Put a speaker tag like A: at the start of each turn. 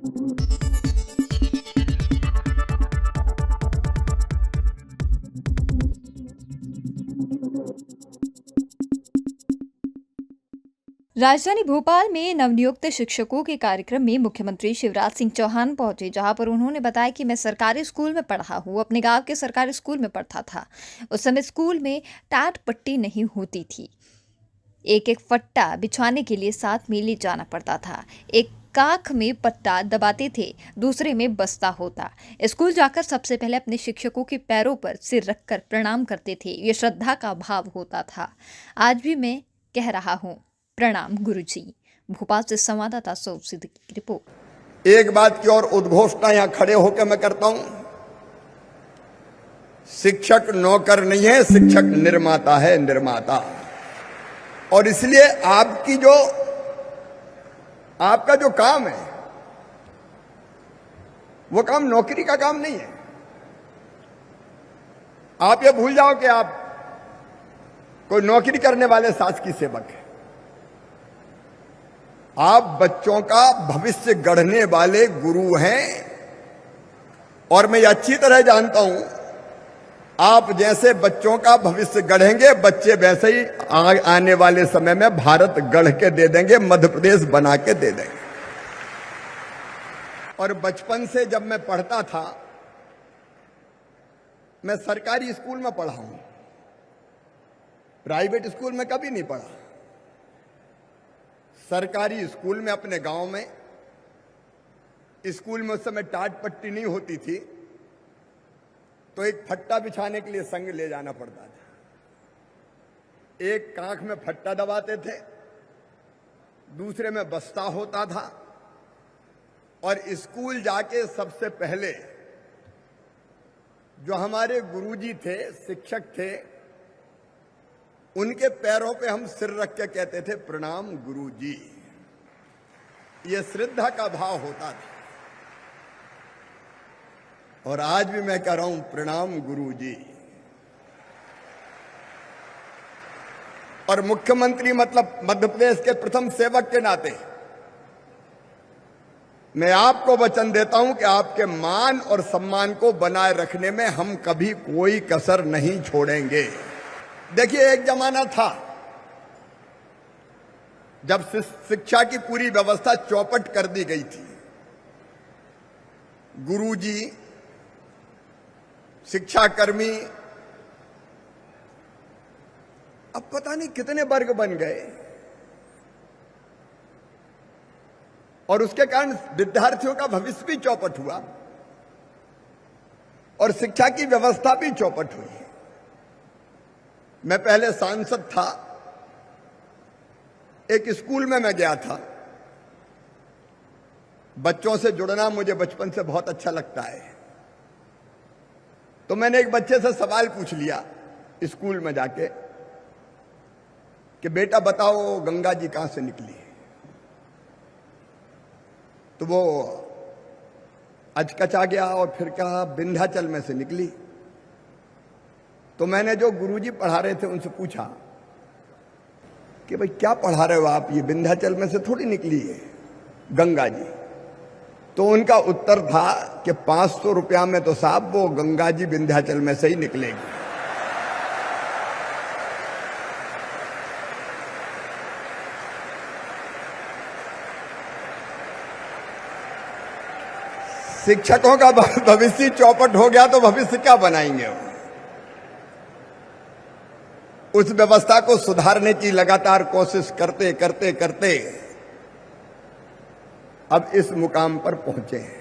A: राजधानी भोपाल में नवनियुक्त शिक्षकों के कार्यक्रम में मुख्यमंत्री शिवराज सिंह चौहान पहुंचे, जहां पर उन्होंने बताया कि मैं सरकारी स्कूल में पढ़ा हूं, अपने गांव के सरकारी स्कूल में पढ़ता था। उस समय स्कूल में टाट पट्टी नहीं होती थी। एक एक फट्टा बिछाने के लिए साथ में ले जाना पड़ता था। एक काख में पट्टा दबाते थे, दूसरे में बस्ता होता। स्कूल जाकर सबसे पहले अपने शिक्षकों के पैरों पर सिर रखकर प्रणाम करते थे। ये श्रद्धा का भाव होता था। आज भी मैं कह रहा हूँ, प्रणाम गुरुजी। भोपाल से संवाददाता सौरभ सिद्दीकी की रिपोर्ट।
B: एक बात की और उद्घोषणा यहां खड़े होकर मैं करता हूं, शिक्षक नौकर नहीं है, शिक्षक निर्माता है, निर्माता। और इसलिए आपका जो काम है वो काम नौकरी का काम नहीं है। आप ये भूल जाओ कि आप कोई नौकरी करने वाले शासकीय सेवक है। आप बच्चों का भविष्य गढ़ने वाले गुरु हैं। और मैं अच्छी तरह जानता हूं, आप जैसे बच्चों का भविष्य गढ़ेंगे, बच्चे वैसे ही आने वाले समय में भारत गढ़ के दे देंगे, मध्य प्रदेश बना के दे देंगे। और बचपन से जब मैं पढ़ता था, मैं सरकारी स्कूल में पढ़ा हूं, प्राइवेट स्कूल में कभी नहीं पढ़ा। सरकारी स्कूल में अपने गांव में, स्कूल में उस समय टाट पट्टी नहीं होती थी, तो एक फट्टा बिछाने के लिए संग ले जाना पड़ता था। एक कांख में फट्टा दबाते थे, दूसरे में बस्ता होता था। और स्कूल जाके सबसे पहले जो हमारे गुरुजी थे, शिक्षक थे, उनके पैरों पे हम सिर रख के कहते थे, प्रणाम गुरुजी। ये श्रद्धा का भाव होता था। और आज भी मैं कह रहा हूं, प्रणाम गुरुजी। और मुख्यमंत्री मतलब मध्य प्रदेश के प्रथम सेवक के नाते मैं आपको वचन देता हूं कि आपके मान और सम्मान को बनाए रखने में हम कभी कोई कसर नहीं छोड़ेंगे। देखिए, एक जमाना था जब शिक्षा की पूरी व्यवस्था चौपट कर दी गई थी। गुरुजी, शिक्षाकर्मी, अब पता नहीं कितने वर्ग बन गए। और उसके कारण विद्यार्थियों का भविष्य भी चौपट हुआ और शिक्षा की व्यवस्था भी चौपट हुई। मैं पहले सांसद था, एक स्कूल में मैं गया था। बच्चों से जुड़ना मुझे बचपन से बहुत अच्छा लगता है। तो मैंने एक बच्चे से सवाल पूछ लिया स्कूल में जाके कि बेटा बताओ, गंगा जी कहां से निकली? तो वो अचकचा गया और फिर कहा, विंध्याचल में से निकली। तो मैंने जो गुरुजी पढ़ा रहे थे उनसे पूछा कि भाई क्या पढ़ा रहे हो आप, ये विंध्याचल में से थोड़ी निकली है गंगा जी। तो उनका उत्तर था कि 500 रुपया में तो साहब वो गंगा जी विंध्याचल में से ही निकलेगी। शिक्षकों का भविष्य चौपट हो गया तो भविष्य क्या बनाएंगे वो? उस व्यवस्था को सुधारने की लगातार कोशिश करते करते करते अब इस मुकाम पर पहुंचे हैं।